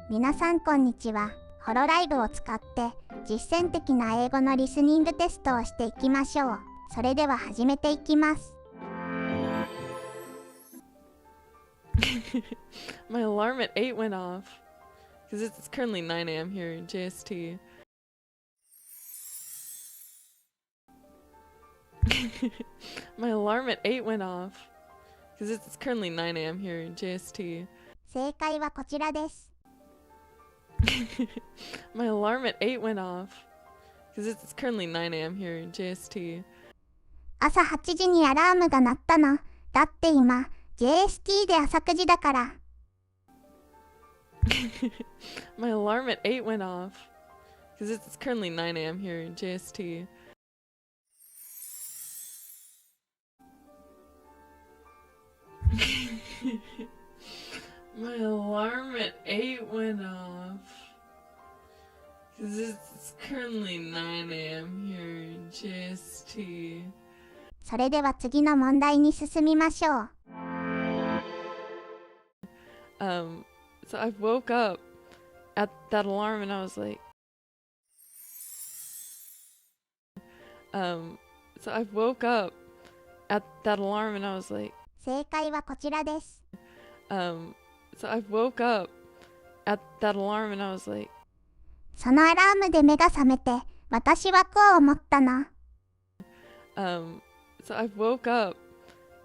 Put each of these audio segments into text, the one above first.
皆さんこんにちは。ホロライブを使って実践的な英語のリスニングテストをしていきましょう。それでは始めていきます。My alarm at 8 went off because it's currently 9 a.m. here in JST. My alarm at 8 went off because it's currently 9 a.m. here in JST. 正解はこちらです。My alarm at 8 went off because it's currently 9 a.m. here in JST. 朝8時にアラームが鳴ったの。だって今、JST で朝9時だから。My alarm at 8 went off because it's currently 9 a.m. here in JST. My alarm at 8 went off because it's currently 9 a.m. here in JST. それでは次の問題に進みましょう。So I woke up at that alarm and I was like, so I woke up at that alarm and I was like, 正解はこちらです。so I woke up at that alarm and I was like, そのアラームで目が覚めて、私はこう思ったの。so I woke up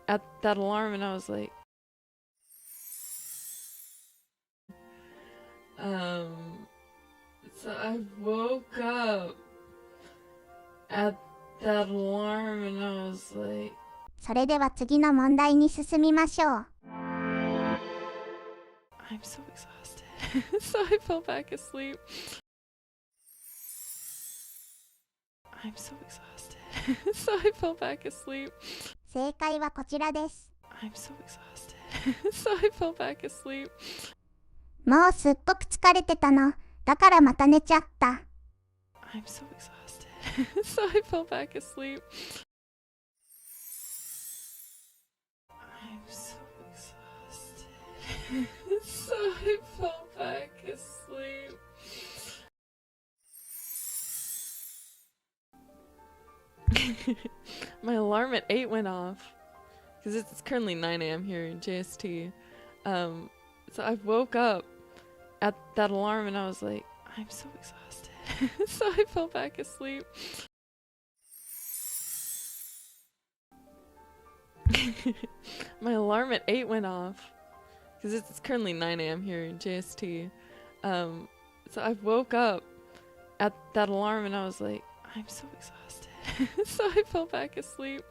at that alarm and I was like, so I woke up at that alarm and I was like, それでは次の問題に進みましょう。I'm so exhausted. So I fell back asleep. I'm so exhausted. So I fell back asleep. 正解はこちらです。I'm so exhausted. So I fell back asleep. もうすっごく疲れてたの。だからまた寝ちゃった。I'm so exhausted. So I fell back asleep. I'm so exhausted. So I fell back asleep. My alarm at 8 went off because it's currently 9 a.m. here in JST. So I woke up at that alarm and I was like, I'm so exhausted. So I fell back asleep. My alarm at 8 went off because it's currently 9 a.m. here in JST. So I woke up at that alarm and I was like, I'm so exhausted. So I fell back asleep.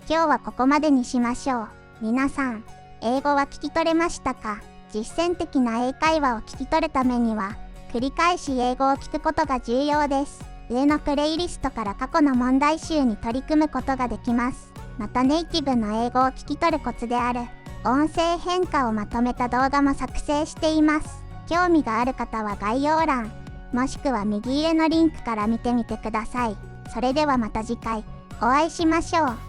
今日はここまでにしましょう。皆さん、英語は聞き取れましたか？実践的な英会話を聞き取るためには、繰り返し英語を聞くことが重要です。上のプレイリストから過去の問題集に取り組むことができます。またネイティブの英語を聞き取るコツである音声変化をまとめた動画も作成しています。興味がある方は概要欄、もしくは右上のリンクから見てみてください。それではまた次回お会いしましょう。